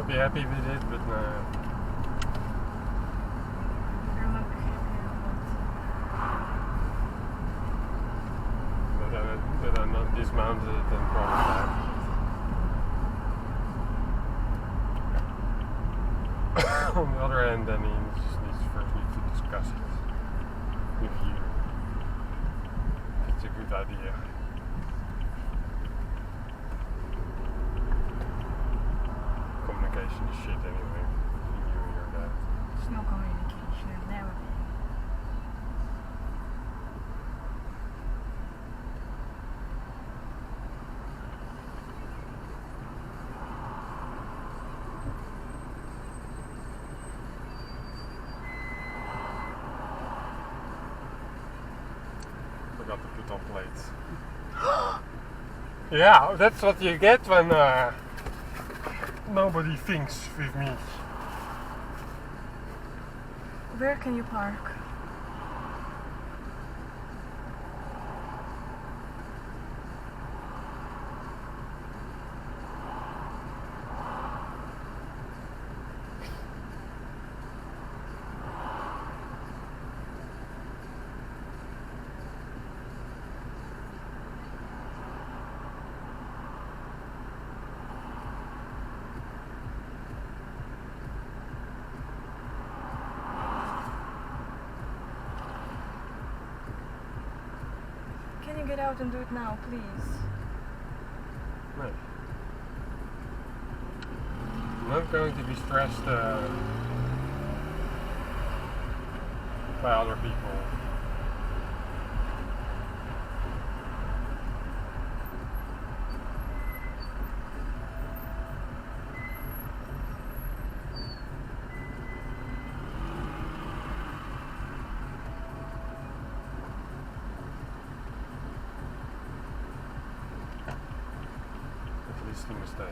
not be happy with it, but You're not happy that I'm not dismounted and brought back. On the other hand, I mean, it just first need to discuss it with you. If it's a good idea. Communication is shit anyway. You and your dad. There's no communication, there's never been. Forgot to put on plates. Yeah, that's what you get when nobody thinks with me. Where can you park? Can you get out and do it now, please? No. I'm not going to be stressed by other people. At least a mistake.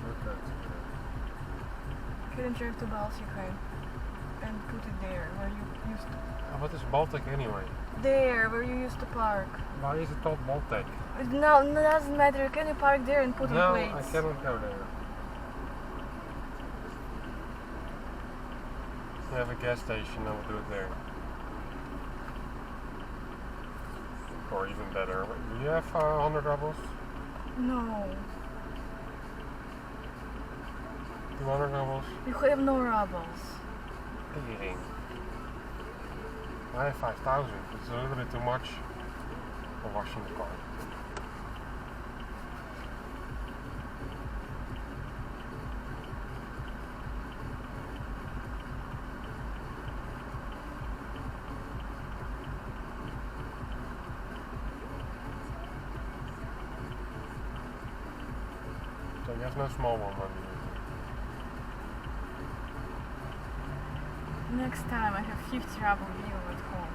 Okay. Couldn't you have to Baltic and put it there where you used to? What is Baltic anyway? There where you used to park. Why is it called Baltic? No, it doesn't matter. Can you park there and put No, on plates? I cannot go there. We have a gas station, I will do it there. Or even better. Do you have 100 rubles? No, 200 rubles? you have no rubles. Tering. I have 5,000. It's a little bit too much for washing the car. So you have no small one on you. Next time I have 50 ruble bill at home.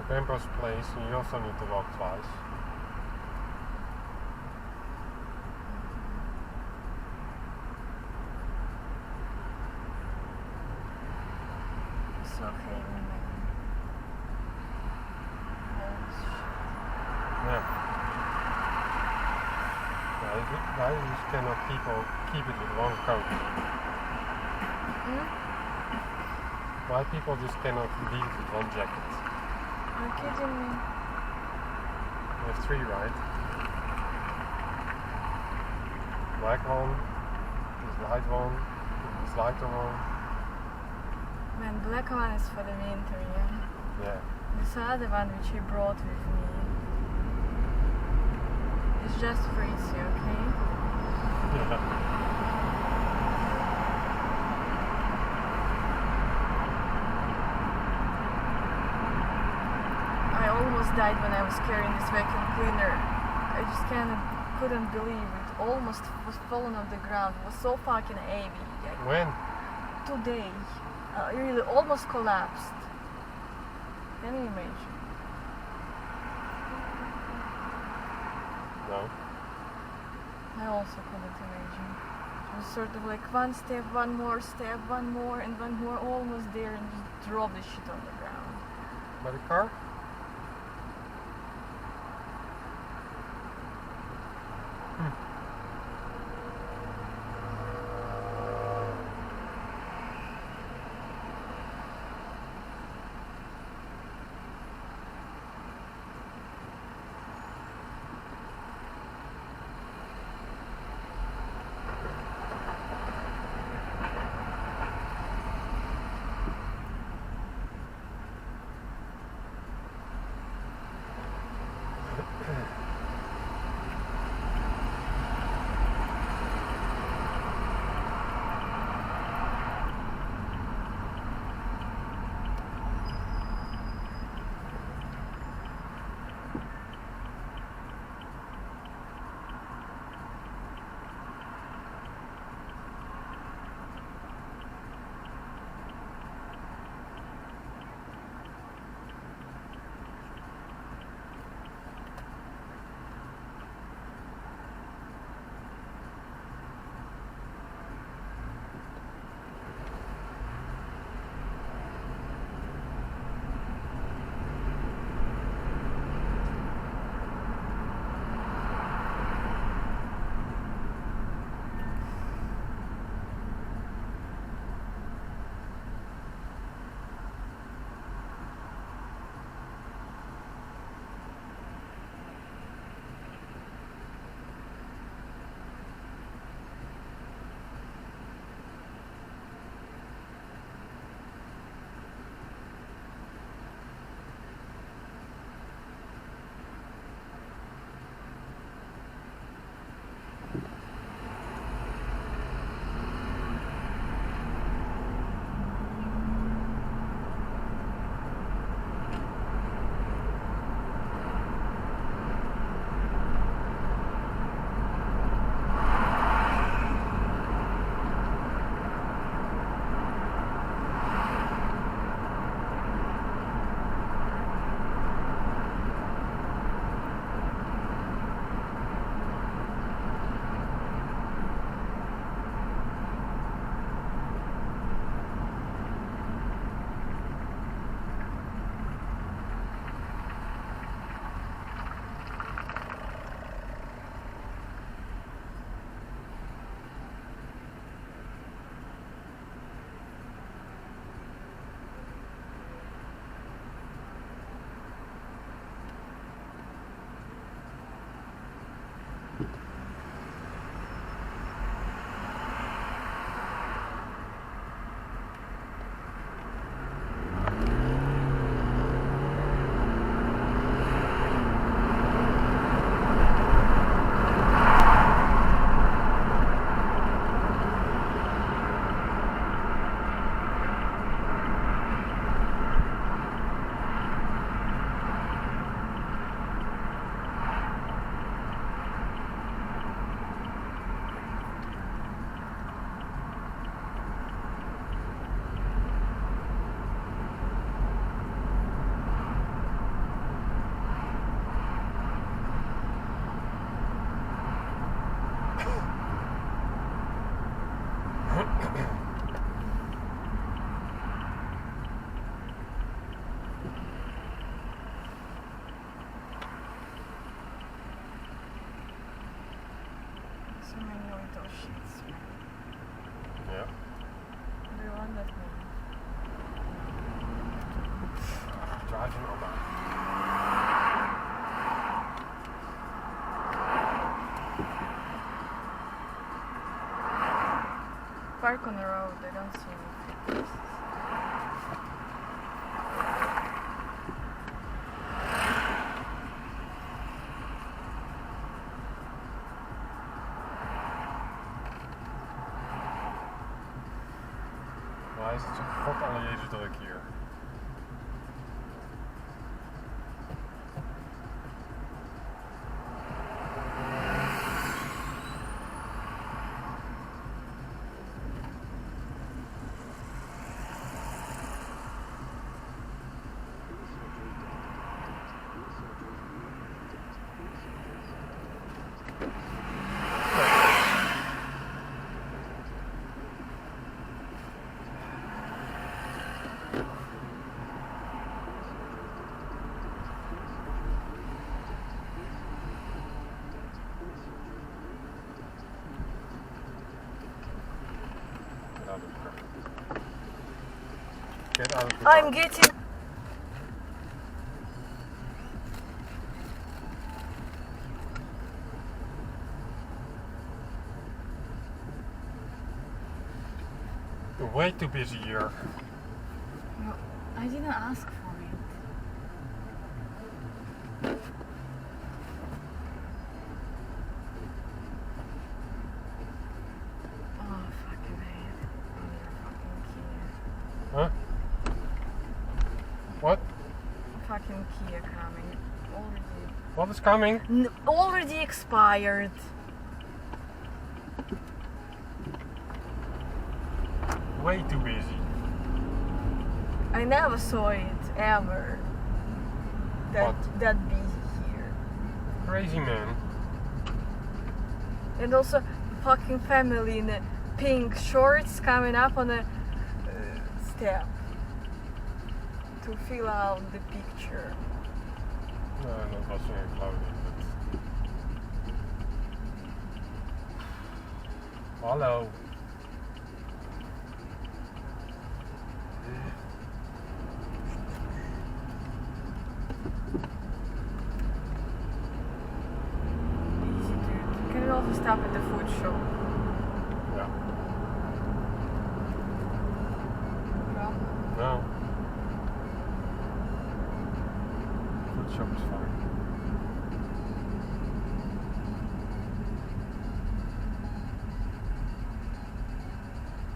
Grandpa's place, you also need to walk twice. So heavy, man. Holy shit. Yeah. Why you just cannot keep it with one coat? Hmm? Why people just cannot leave it with one jacket? You're kidding me. You have three, right? Black one, this light one, this lighter one. Man, black one is for the winter, yeah? Yeah. This other one which he brought with me is just for easy, okay? Yeah. I almost died when I was carrying this vacuum cleaner. I just couldn't believe it. Almost was falling off the ground. It was so fucking heavy. When? Today. Really almost collapsed. Can you imagine? No. I also couldn't imagine. It was sort of like one step, one more, and one more, almost there, and just drop the shit on the ground. By the car? shits. Yeah. Do you want that one? Driving on that. Park on the road, I don't see any places. Why is het zo god alle Jezus druk hier? Get out of the car. I'm getting... You're way too busy here. No, I didn't ask for it. Oh, fucking hate. Fucking Kia. Huh? What? Fucking Kia coming. Already. What is coming? Already expired. Way too busy. I never saw it ever. What? That busy here. Crazy man. And also fucking family in pink shorts coming up on a step to fill out the picture. No, that was in clothing. But... Hallo. Easy, dude. You can also stop at the food shop. Ja. Well, No. Food shop is fine.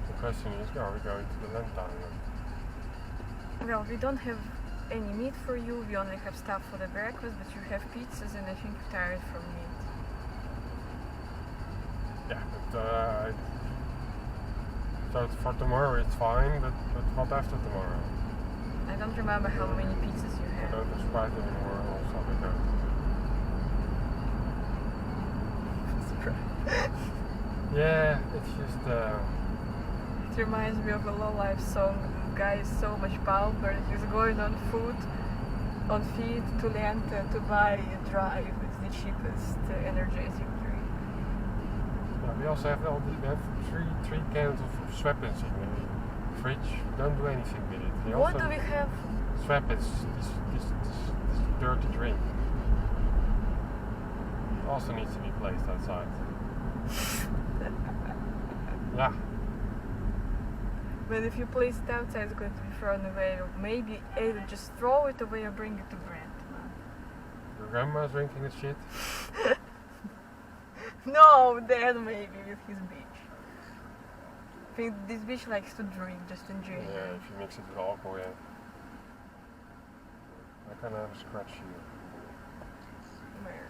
The question is, are we going to the Lantern? well, we don't have any meat for you. We only have stuff for the breakfast, but you have pizzas, and I think you're tired from meat. Yeah, but so for tomorrow it's fine, but what after tomorrow? I don't remember how many pizzas you I have. don't have Sprite anymore, also because... Yeah, it's just... It reminds me of a low life song. The guy is so much power, he's going on feet to Lente to buy a drive. It's the cheapest energizing drink. we also have we have three cans of Schweppes in the fridge. We don't do anything with it. We What also do we have? Schweppes, this dirty drink. It also needs to be placed outside. Yeah. But if you place it outside, it's going to be thrown away. Or maybe either just throw it away or bring it to Brent. Your grandma's drinking this shit? No, Dad maybe with his bitch. I think this bitch likes to drink, just enjoy it. Yeah, if you mix it with alcohol, yeah. I kind of have a scratch here. Where?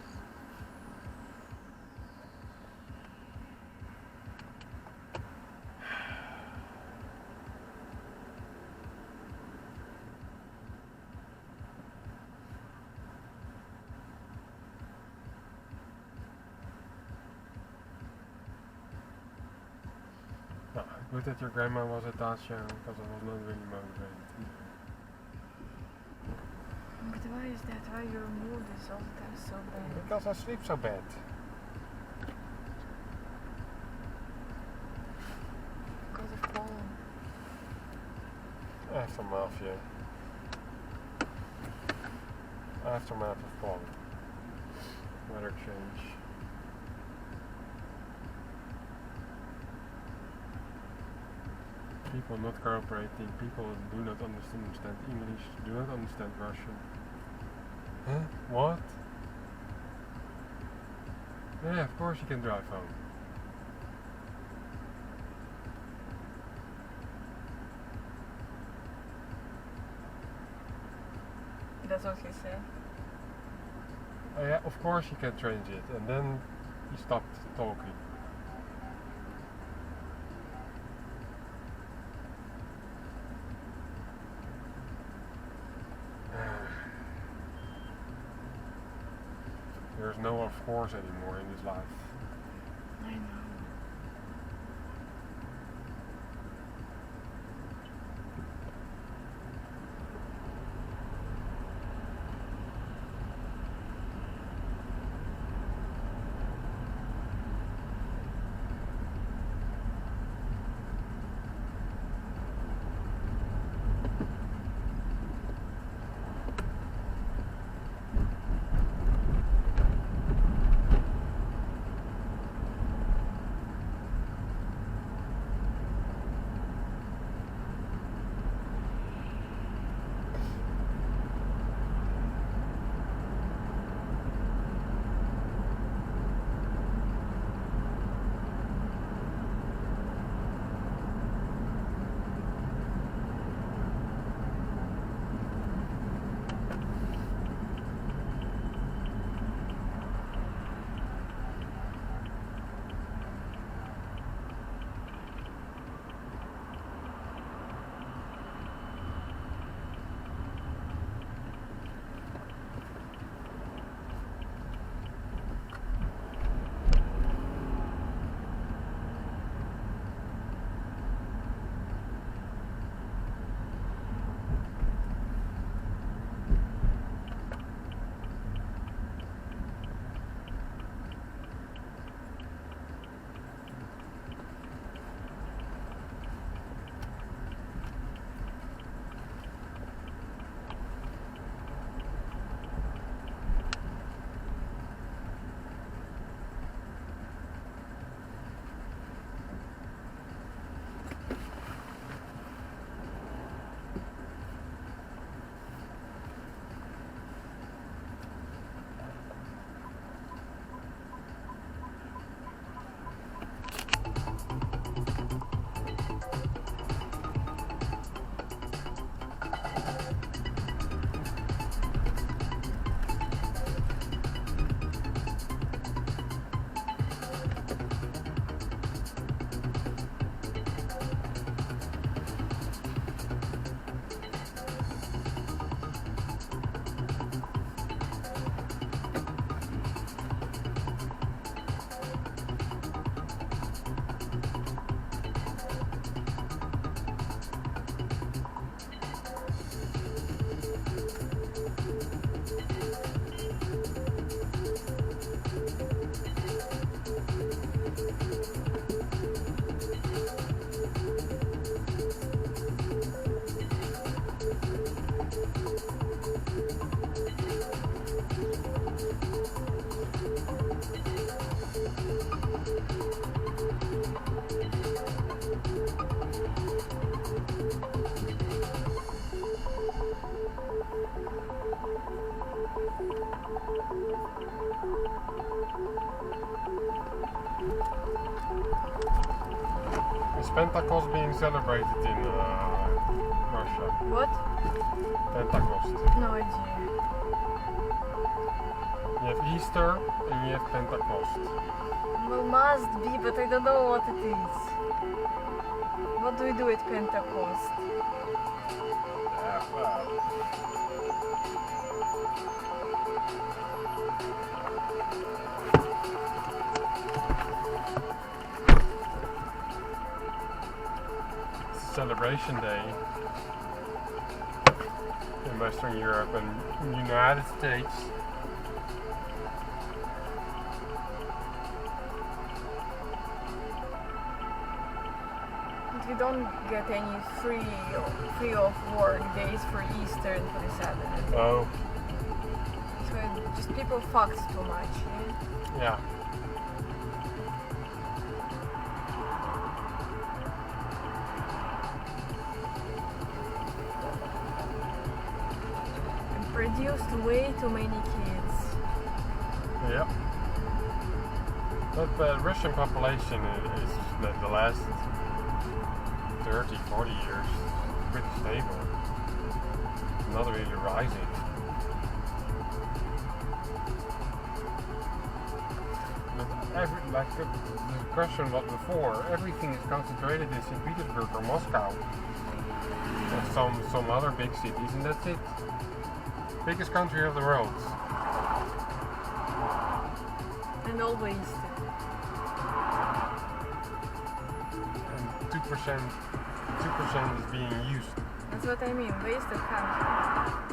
No, good that your grandma was at Dacia because I was not really motivated. But why is that? Why your mood is all the time so bad? Because I sleep so bad. Aftermath, yeah. Aftermath of Paul. Weather change. People not cooperating, people do not understand English, do not understand Russian. Huh? What? Yeah, of course you can drive home. That's what he said. Oh yeah, of course you can change it. And then he stopped talking. There's no of course anymore in this life. I know. Is Pentecost being celebrated in Russia? What? Pentecost. No idea. You have Easter and you have Pentecost. Well, must be, but I don't know what it is. What do we do at Pentecost? It's a celebration day in Western Europe and the United States. It we don't get any free of work days for Easter and for the Sabbath. Oh, So just people fucked too much. yeah. And produced way too many kids. Yeah. But the Russian population is the last 30, 40 years pretty stable. Not really rising. But like the question was before, everything is concentrated in St. Petersburg or Moscow. And some other big cities, and that's it. Biggest country of the world. And all wasted. And 2% is being used. That's what I mean, wasted country.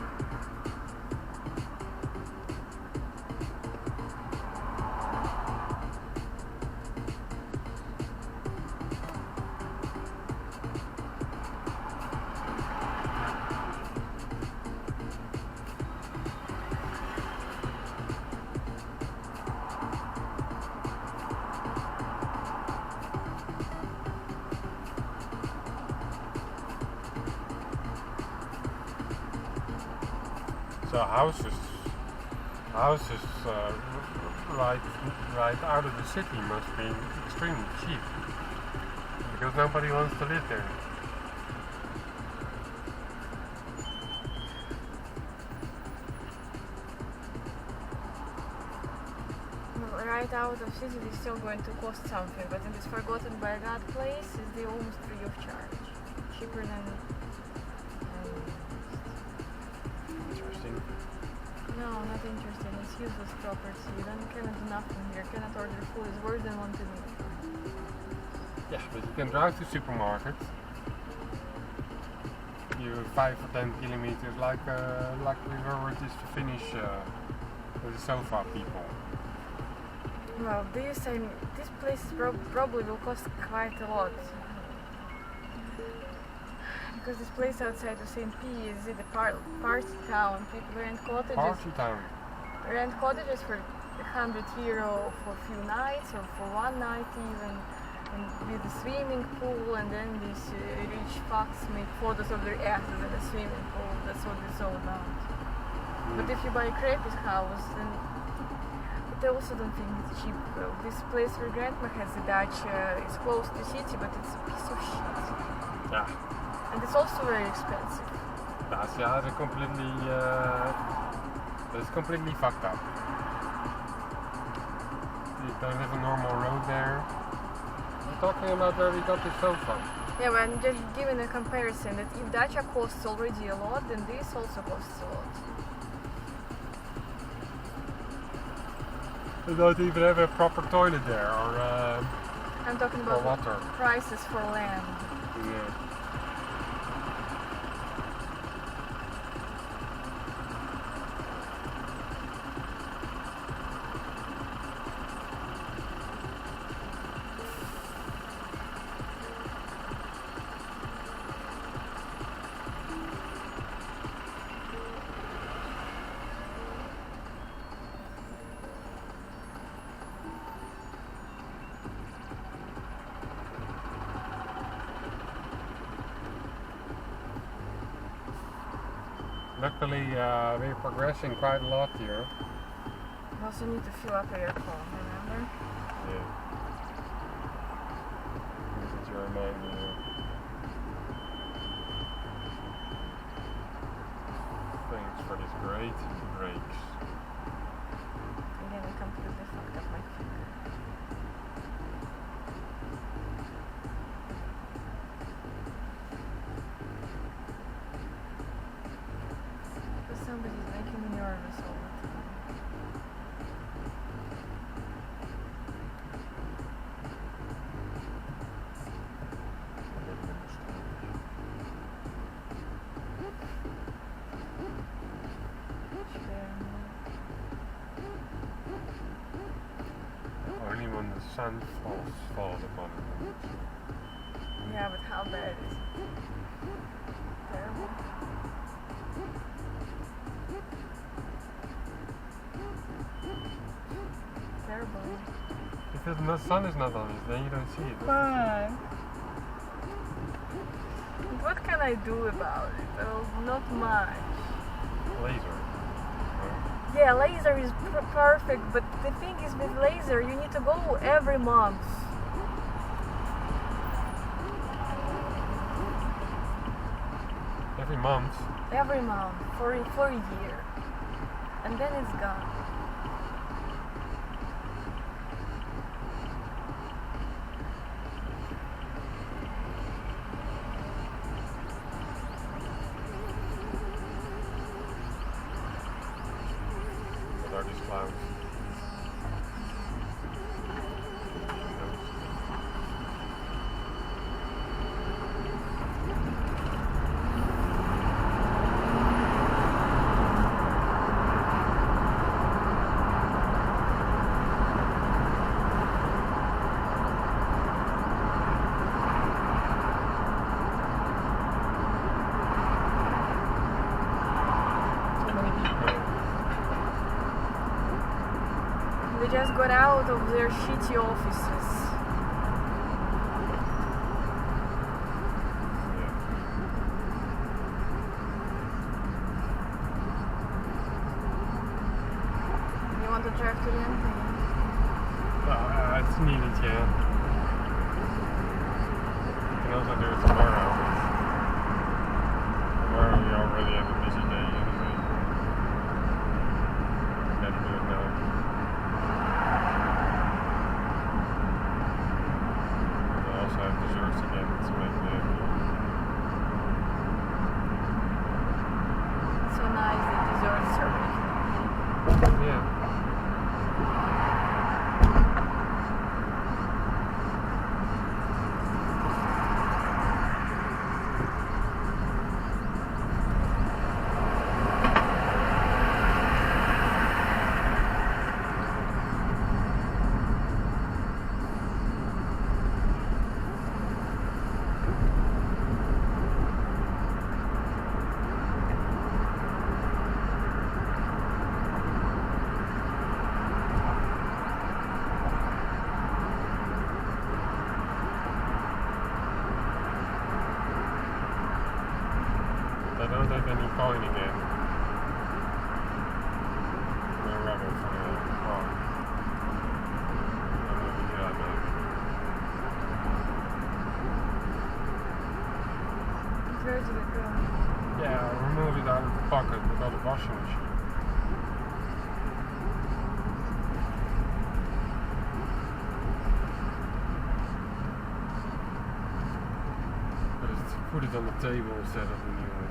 So houses right out of the city must be extremely cheap because nobody wants to live there. Well, right out of city is still going to cost something, but in this Forgotten by God place is the almost free of charge. Cheaper than Interesting. no, not interesting. It's useless property. You cannot do nothing here. Cannot order food. It's worse than Montenegro. Yeah, but you can drive to supermarket. You 5 or 10 kilometers like we were just to finish with the sofa people. Well, this place probably will cost quite a lot. Because this place outside of St. P is in the party town. People rent cottages. Party town. Rent cottages for €100 for a few nights or for one night even, and with a swimming pool, and then these rich fucks make photos of their asses in the swimming pool. That's what it's all about. But if you buy a crappy house, then but I also don't think it's cheap. This place where Grandma has a dacha is close to the city, but it's a piece of shit. Yeah. And it's also very expensive. That's completely fucked up. You don't have a normal road there. I'm talking about where we got the sofa. Yeah, but I'm just giving a comparison that if dacha costs already a lot, then this also costs a lot. They don't even have a proper toilet there, or I'm talking or about water. prices for land. Yeah. Luckily, we're progressing quite a lot here. You also need to fill up your phone, remember? Yeah. This is your reminder. Thanks for this great breaks. Again, I completely fucked up my finger. Because somebody's making me nervous all the time. Only when the sun falls upon it. Yeah, but how bad is it? Terrible. Terrible. If the sun is not on it, then you don't see it. Why? What can I do about it? Well, not much. Laser. Yeah, laser is perfect, but the thing is with laser, you need to go every month. Every month. Every month for a year, and then it's gone. What are these clouds? They just got out of their shitty offices. You want to drive to Lente? It's needed, yeah. You can also do it tomorrow. Tomorrow we already have a busy day anyway. Better do it now. We also have desserts again to make the So nice, the desserts are making. yeah. I don't have any coin again. No rubber for the car. I'm gonna do that now. Where did it go? Yeah, I'll remove it out of the pocket without the washing machine. But just put it on the table instead of the new one.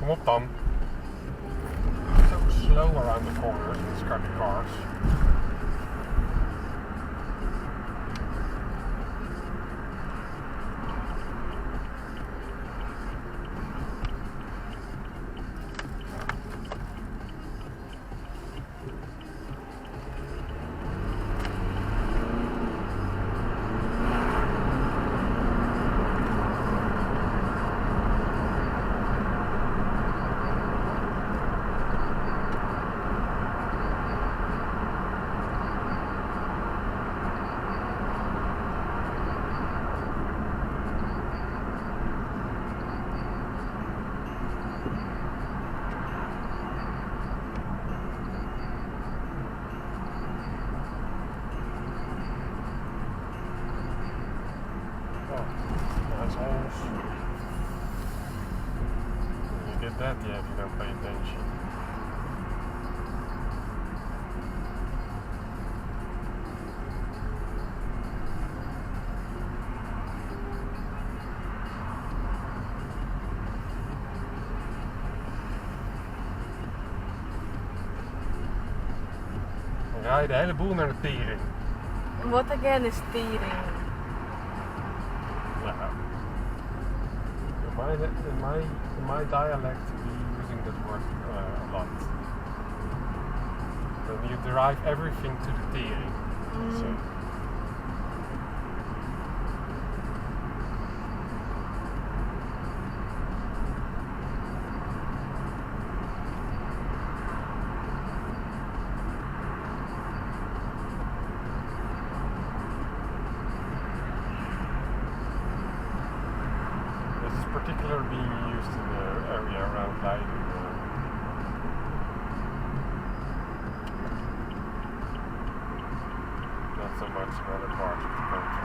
Kom op dan. So slow around the corners with scrappy cars. Nice holes. You get that, yeah, if you don't pay attention. Dan ga je de hele boel naar de tering. What again is tearing? Yeah. In my dialect, we using that word a lot. When you derive everything to the tering. So. Particularly being used in the area around Leiden. Not so much in other parts of the country.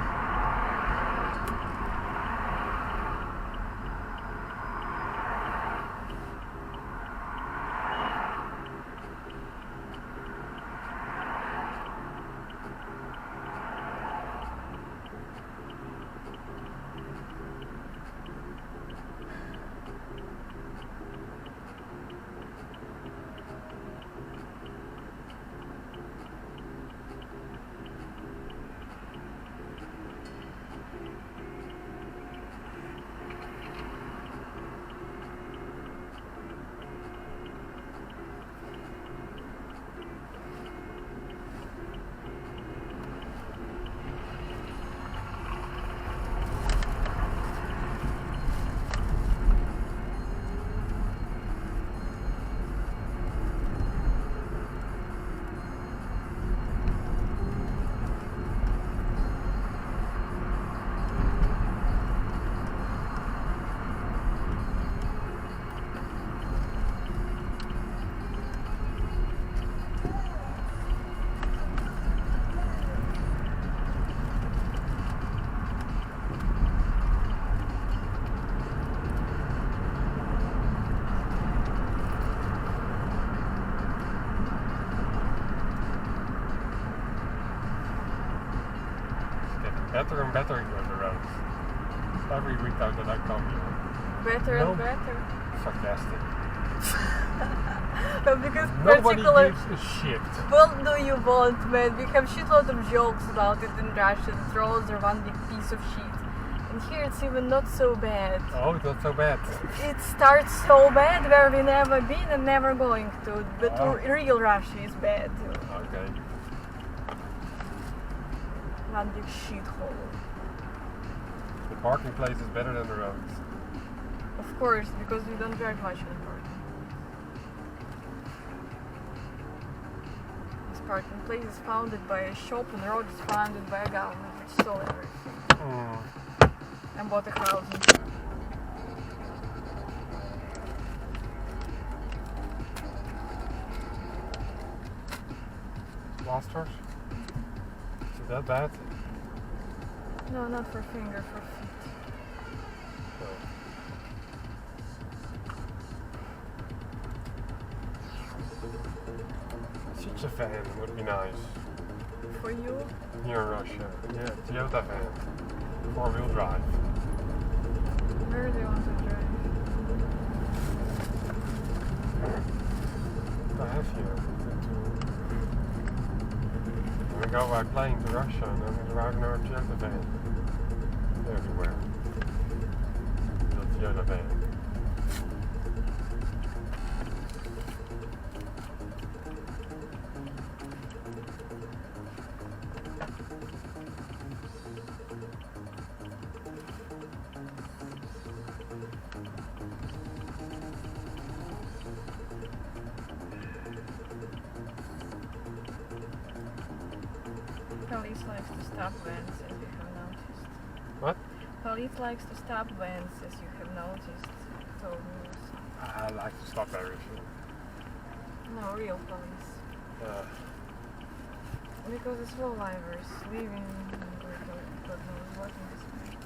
Better and better here on the road. Every week now that I come here. Better and better. Sarcastic. Because Nobody particular. gives a shit. What do you want, man? We have shitload of jokes about it in Russia. The trolls are one big piece of shit. And here it's even not so bad. Oh, it's not so bad. It starts so bad where we never been and never going to. But real Russia is bad. Okay. One big shithole. The parking place is better than the roads. Of course, because we don't drive much in the parking. This parking place is founded by a shop and the road is founded by a government which stole everything. And bought a house. Blasters? Is it that bad? No, not for finger, for feet. Such a van would be nice. For you? Here in Russia. Yeah, Toyota van. 4-wheel drive. Where do you want to drive? go by plane to Russia and then drive an orange Toyota van. Everywhere. Little Toyota van. Police likes to stop vans, as you have noticed. What? Police likes to stop vans, as you have noticed. Told news. I like to stop everything. No, real police. Because it's low livers leaving God knows what in this place.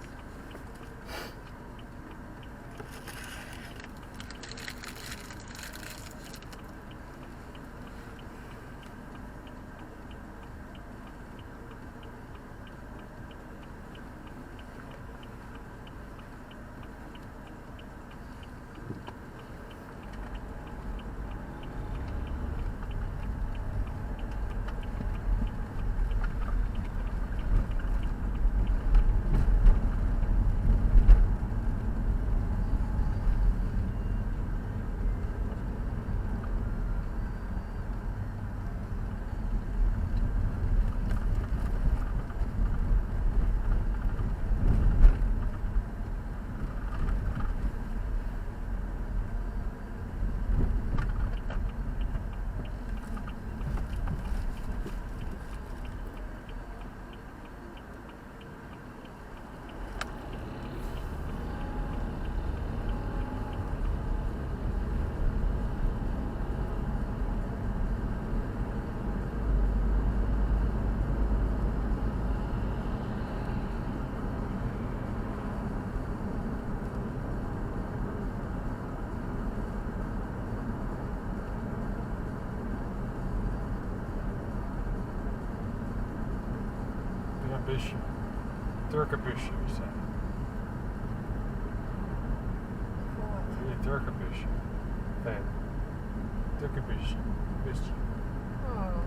Busje. Turkenbusje, you say. What? Yeah, Turkenbusje. Van. Turkenbusje. Busje. Oh.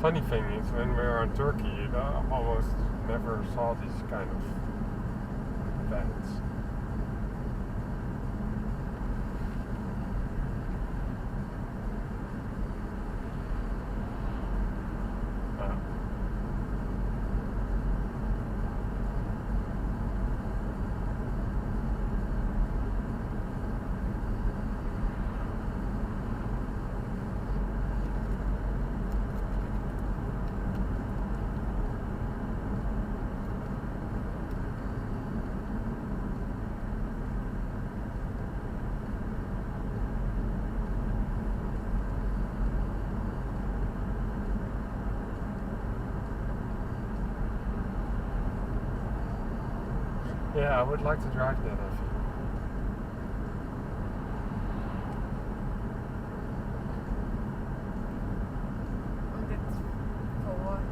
Funny thing is, when we were in Turkey, I almost never saw these kind of vans. Yeah, I would like to drive that, I think. That's for what?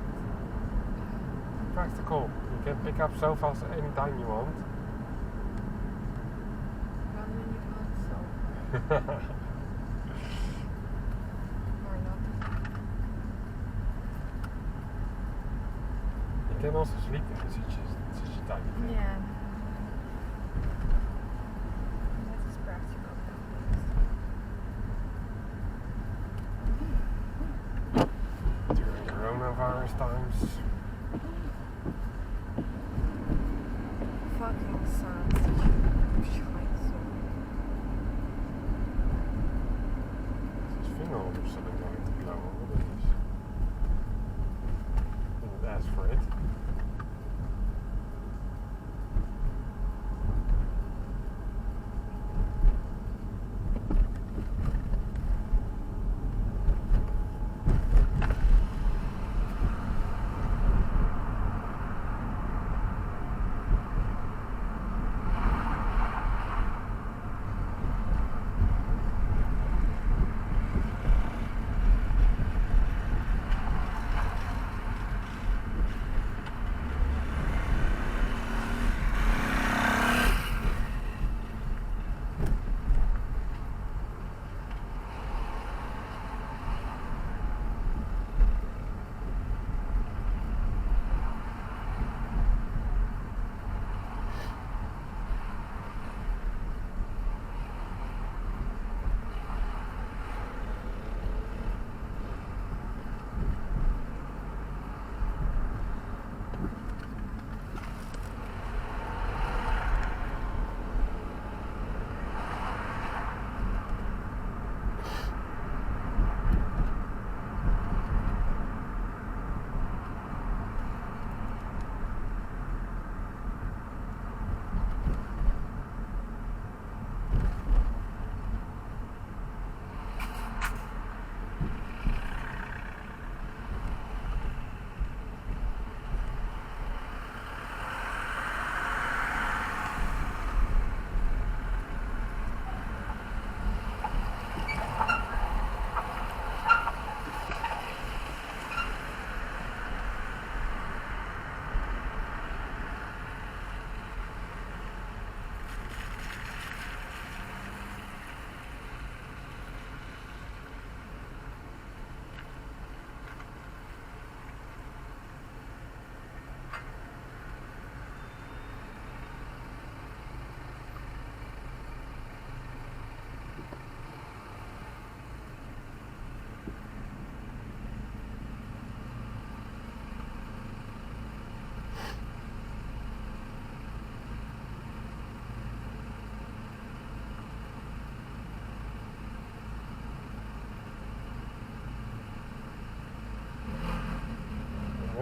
Practical. You can pick up sofas anytime you want. When we need one sofa. Or not. You can also sleep in such a tiny van. Yeah. This is practical. During coronavirus times. Fucking sun. Such a Is his finger or something going to blow? What is this? Didn't ask for it.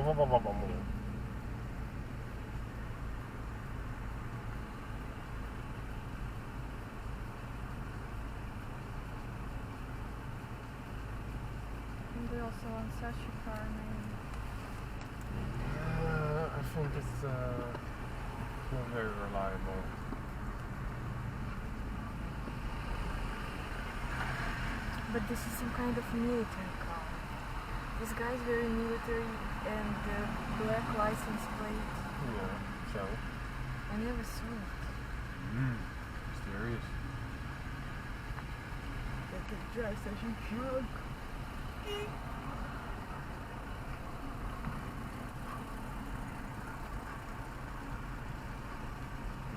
And they also want sushi farming. I think it's not very reliable. But this is some kind of military car. This guy's very military and the black license plate. Yeah, so? I never saw it. Mysterious. That the drives such a drunk.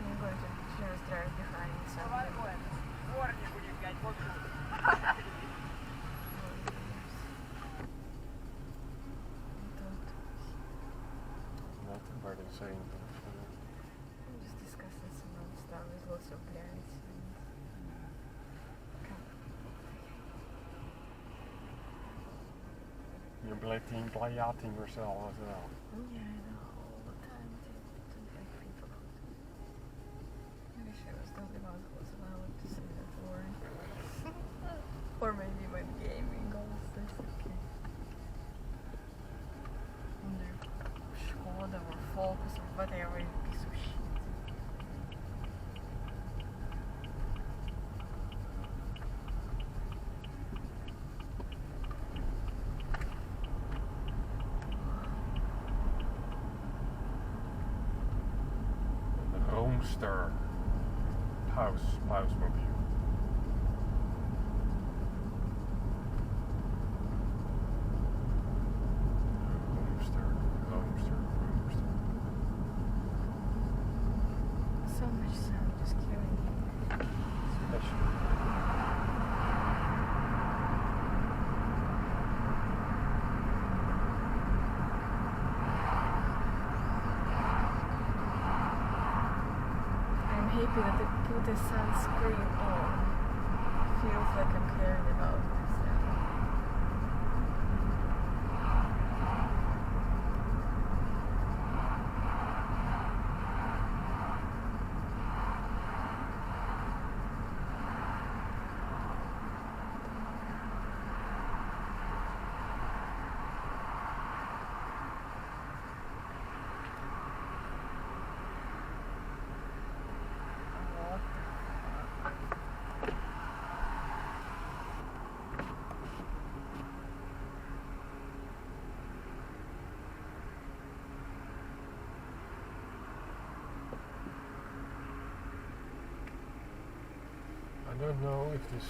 I'm going to just drive behind something. Nothing but insane. I'm just discussing some old stuff with lots of plants. You're playing yourself as well. Yeah, I know, all the time. Don't like people. I wish I was the only one who was allowed to say that word. Or maybe when gaming also is okay. Under Skoda or Focus or whatever, you piece of shit. Roomster Pausmobile. Roomster. So much sound just killing me. Special. I'm happy that they put a sunscreen on. Feels like I'm caring about myself. I don't know if this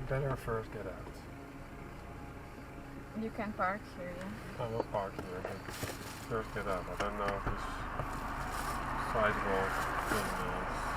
better first get out. You can park here, yeah? I will park here, but first get out. I don't know if this sidewalk thing is